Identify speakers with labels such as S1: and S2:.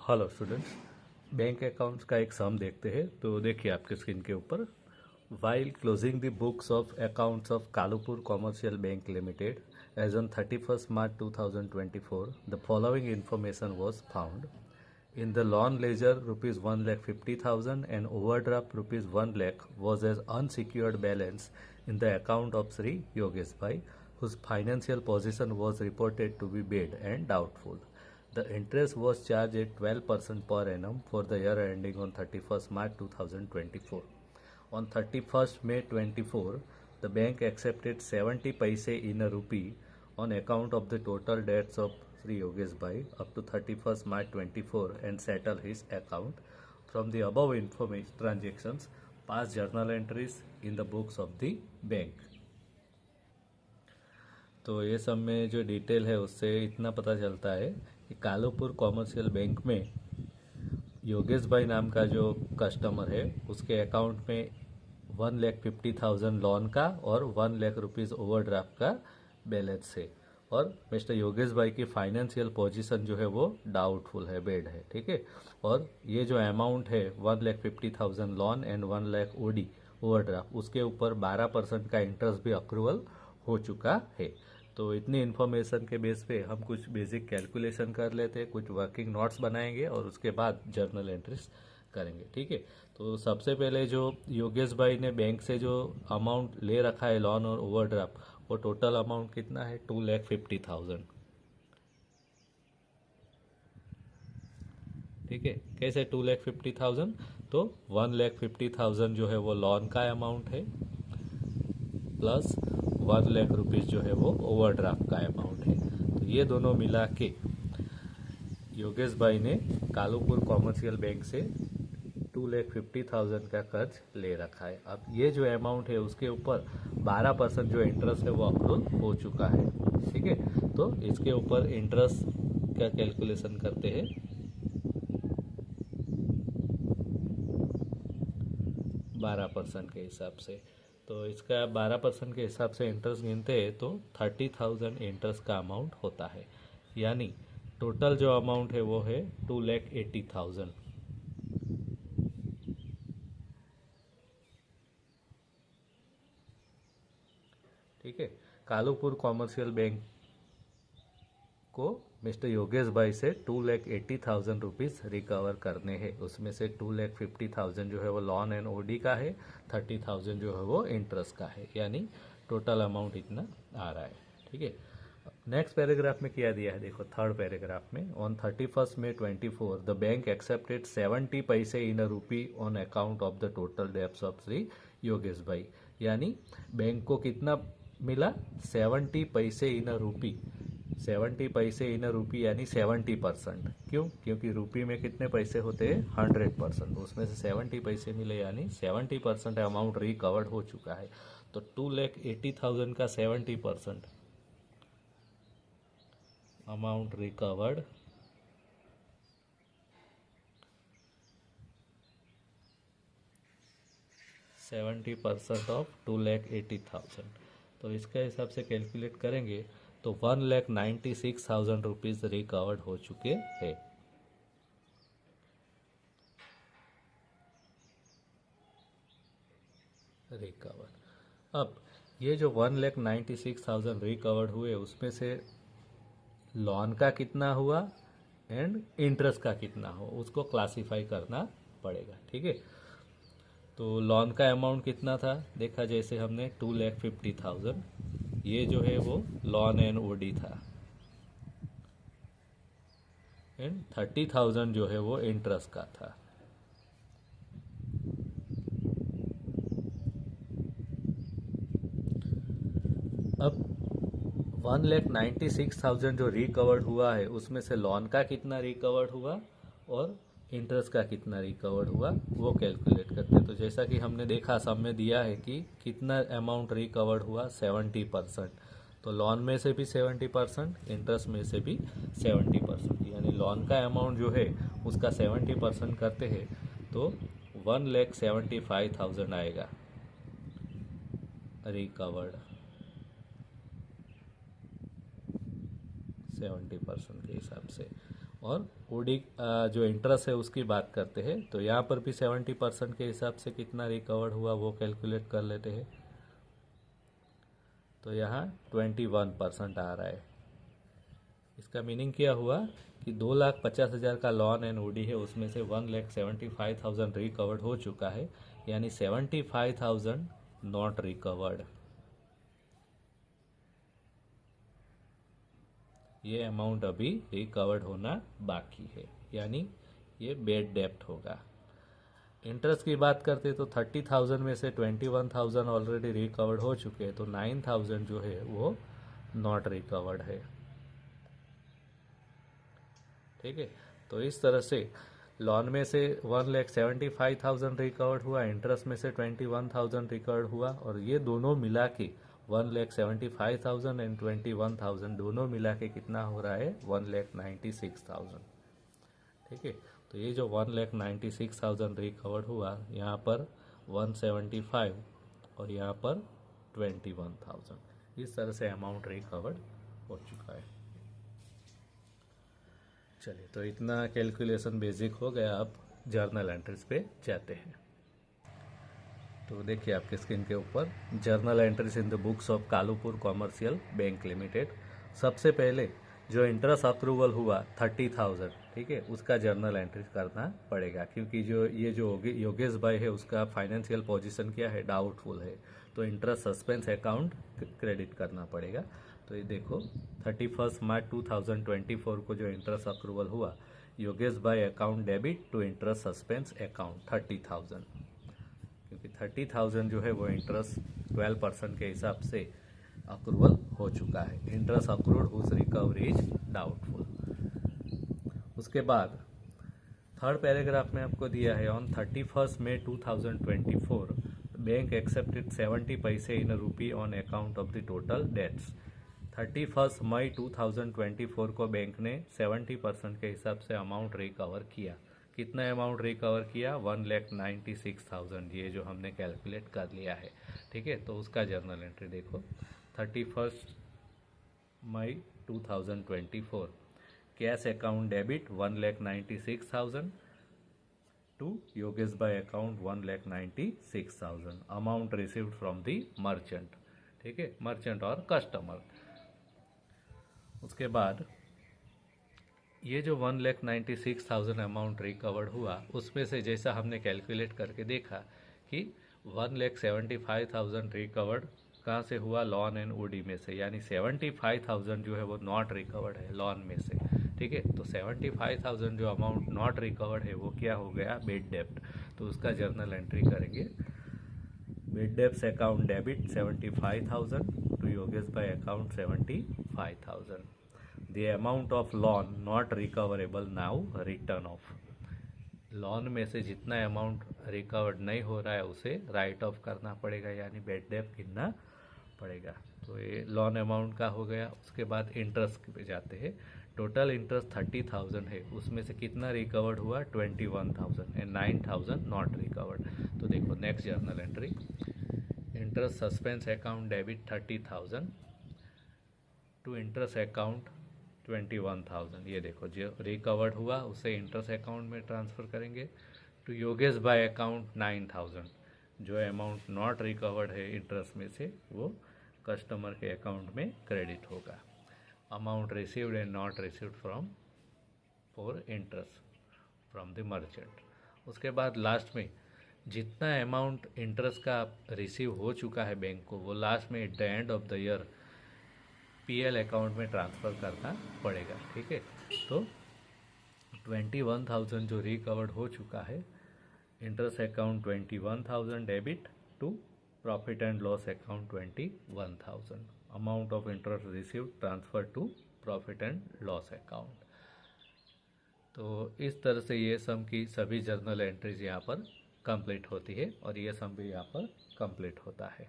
S1: Hello students, bank accounts का एक सम देखते हैं। तो देखिए आपके स्क्रीन के ऊपर, while closing the books of accounts of Kalupur commercial bank limited as on 31st March 2024, the following information was found. In the loan ledger, rupees 1,50,000 and overdraft rupees 1 lakh was as unsecured balance in the account of Sri Yogesh Bhai, whose financial position was reported to be bad and doubtful. The interest was charged at 12% per annum for the year ending on 31st March 2024. On 31st May 24, the bank accepted 70 paise in a rupee on account of the total debts of Sri Yogesh Bhai up to 31st March 24 and settle his account. From the above information transactions, past journal entries in the books of the bank. तो ये सब में जो detail है उससे इतना पता चलता है कि कालूपुर कॉमर्शियल बैंक में योगेश भाई नाम का जो कस्टमर है उसके अकाउंट में 1,50,000 लोन का और 1 लाख रुपीज़ ओवरड्राफ्ट का बैलेंस है। और मिस्टर योगेश भाई की फाइनेंशियल पोजीशन जो है वो डाउटफुल है, बेड है, ठीक है। और ये जो अमाउंट है 1,50,000 loan and 1 lakh OD overdraft, उसके ऊपर 12% का इंटरेस्ट भी अप्रूवल हो चुका है। तो इतनी इन्फॉर्मेशन के बेस पे हम कुछ बेसिक कैलकुलेशन कर लेते हैं, कुछ वर्किंग नोट्स बनाएंगे और उसके बाद जर्नल एंट्रीज करेंगे, ठीक है। तो सबसे पहले जो योगेश भाई ने बैंक से जो अमाउंट ले रखा है लोन और ओवरड्राफ्ट, वो टोटल अमाउंट कितना है 2,50,000, ठीक है। कैसे 2,50,000? तो 1,50,000 जो है वो लोन का अमाउंट है प्लस 1 लाख रुपीज़ जो है वो ओवरड्राफ्ट का अमाउंट है। तो ये दोनों मिला के योगेश भाई ने कालूपुर कॉमर्शियल बैंक से 2,50,000 का कर्ज ले रखा है। अब ये जो अमाउंट है उसके ऊपर 12% जो इंटरेस्ट है वो अप्रूव हो चुका है, ठीक है। तो इसके ऊपर इंटरेस्ट का कैलकुलेशन करते हैं। 12% के हिसाब से, तो इसका 12% के हिसाब से इंटरेस्ट गिनते हैं तो 30,000 इंटरेस्ट का अमाउंट होता है। यानी टोटल जो अमाउंट है वो है 2,80,000, ठीक है। कालूपुर कॉमर्शियल बैंक को मिस्टर योगेश भाई से 2,80,000 रुपीज़ रिकवर करने हैं। उसमें से 2,50,000 जो है वो लॉन एंड ओडी का है, 30,000 जो है वो इंटरेस्ट का है, यानी टोटल अमाउंट इतना आ रहा है, ठीक है। नेक्स्ट पैराग्राफ में क्या दिया है देखो, थर्ड पैराग्राफ में, on 31st May 24 the bank accepted 70 पैसे इन अ रूपी on account of the total debts of Shri Yogesh भाई। यानी बैंक को कितना मिला? 70 पैसे इन अ रूपी। 70 पैसे इन रूपी यानी 70%। क्यों? क्योंकि रूपी में कितने पैसे होते हैं? 100%। उसमें से 70 पैसे मिले, यानी 70% अमाउंट रिकवर्ड हो चुका है। तो 2,80,000 का 70% अमाउंट रिकवर्ड 70% ऑफ 2,80,000। तो इसके हिसाब से कैलकुलेट करेंगे तो 1,96,000 रुपीज़ रिकवर्ड हो चुके हैं। रिकवर्ड। अब ये जो 1,96,000 रिकवर्ड हुए उसमें से लोन का कितना हुआ एंड इंटरेस्ट का कितना हो उसको क्लासिफाई करना पड़ेगा, ठीक है। तो लोन का अमाउंट कितना था देखा, जैसे हमने 2,50,000, ये जो है वो लॉन एंड ओडी था, एंड 30,000 जो है वो इंटरेस्ट का था। अब 1,96,000 जो रिकवर्ड हुआ है उसमें से लोन का कितना रिकवर्ड हुआ और इंटरेस्ट का कितना रिकवर्ड हुआ वो कैलकुलेट करते हैं। तो जैसा कि हमने देखा सब में दिया है कि कितना अमाउंट रिकवर्ड हुआ, 70%। तो लोन में से भी 70%, इंटरेस्ट में से भी 70%, यानी लोन का अमाउंट जो है उसका 70% करते हैं तो 1,75,000 आएगा रिकवर्ड 70% के हिसाब से। और ओडी जो इंटरेस्ट है उसकी बात करते हैं, तो यहाँ पर भी 70% के हिसाब से कितना रिकवर्ड हुआ वो कैलकुलेट कर लेते हैं। तो यहाँ 21% आ रहा है। इसका मीनिंग क्या हुआ कि 2,50,000 का लॉन एंड ओडी है, उसमें से 1,75,000 रिकवर्ड हो चुका है, यानी 75,000 नॉट रिकवर्ड। ये अमाउंट अभी रिकवर्ड होना बाकी है, यानी ये बेड डेप्ट होगा। इंटरेस्ट की बात करते तो 30,000 में से 21,000 ऑलरेडी रिकवर्ड हो चुके हैं, तो 9,000 जो है वो नॉट रिकवर्ड है। ठीक है, तो इस तरह से लोन में से 1,75,000 रिकवर्ड हुआ, इंटरेस्ट में से 21,000 रिकवर्ड हुआ, और ये दोनों मिला के 1,75,000 एंड 21,000 दोनों मिला के कितना हो रहा है 1,96,000। ठीक है, तो ये जो 1,96,000 रिकवर्ड हुआ, यहाँ पर 175 और यहाँ पर 21,000, इस तरह से अमाउंट रिकवर्ड हो चुका है। चलिए, तो इतना कैलकुलेशन बेसिक हो गया। अब जर्नल एंट्रीज पे जाते हैं। तो देखिए आपके स्क्रीन के ऊपर journal entries in the books of Kalupur commercial bank limited. सबसे पहले जो इंटरेस्ट अप्रूवल हुआ 30,000, ठीक है, उसका जर्नल एंट्री करना पड़ेगा, क्योंकि जो ये जो योगेश भाई है उसका फाइनेंशियल पोजीशन क्या है, डाउटफुल है, तो इंटरेस्ट सस्पेंस अकाउंट क्रेडिट करना पड़ेगा। तो ये देखो 31 मार्च 2024 को जो इंटरेस्ट अप्रूवल हुआ, योगेश भाई account debit to interest suspense account 30,000, क्योंकि 30,000 जो है वो इंटरेस्ट 12% के हिसाब से अप्रूवल हो चुका है। Interest accrued whose recovery is doubtful. उसके बाद थर्ड पैराग्राफ में आपको दिया है, ऑन 31 मई 2024 बैंक एक्सेप्टेड 70 पैसे in rupee on account of the total debts. 31 मई 2024 को बैंक ने 70% के हिसाब से अमाउंट रिकवर किया। कितना अमाउंट रिकवर किया, 1,96,000, ये जो हमने कैलकुलेट कर लिया है। ठीक है, तो उसका जर्नल एंट्री देखो, 31 मई 2024 cash account debit 1,96,000 to Yogesh भाई account 1,96,000, amount received from the merchant. ठीक है, मर्चेंट और कस्टमर। उसके बाद ये जो 1,96,000 अमाउंट रिकवर्ड हुआ, उसमें से जैसा हमने कैलकुलेट करके देखा कि 1,75,000 रिकवर्ड कहाँ से हुआ, लॉन एंड ओडी में से, यानी 75,000 जो है वो नॉट रिकवर्ड है लॉन में से। ठीक है, तो 75,000 जो अमाउंट नॉट रिकवर्ड है वो क्या हो गया, बेड डेप्ट। तो उसका जर्नल एंट्री करेंगे, बेड डेप्ट अकाउंट डेबिट 75,000 टू योगेश भाई account 75,000। The amount of loan not recoverable now written off। Lawn में से जितना अमाउंट रिकवर्ड नहीं हो रहा है उसे राइट ऑफ करना पड़ेगा, यानी बेड डेप्ट गिनना पड़ेगा। तो ये लॉन अमाउंट का हो गया। उसके बाद इंटरेस्ट पे जाते हैं। टोटल इंटरेस्ट 30,000 है, उसमें से कितना रिकवर्ड हुआ, 21,000 एंड 9,000 नॉट रिकवर्ड। तो देखो next journal entry, interest suspense account debit 30,000 to interest account 21,000। ये देखो जो रिकवर्ड हुआ उसे इंटरेस्ट अकाउंट में ट्रांसफ़र करेंगे टू योगेश भाई अकाउंट 9,000। जो अमाउंट नॉट रिकवर्ड है इंटरेस्ट में से वो कस्टमर के अकाउंट में क्रेडिट होगा। Amount received and not received from for interest from the merchant. उसके बाद लास्ट में जितना अमाउंट इंटरेस्ट का रिसीव हो चुका है बैंक को, वो लास्ट में at the end of the year PL account में ट्रांसफ़र करना पड़ेगा। ठीक है, तो 21,000 जो रिकवर्ड हो चुका है, interest account 21,000 debit to profit and loss account 21,000, amount of interest received transfer to profit and loss account. तो इस तरह से ये सम की सभी जर्नल एंट्रीज यहाँ पर कंप्लीट होती है और ये सम भी यहाँ पर कंप्लीट होता है।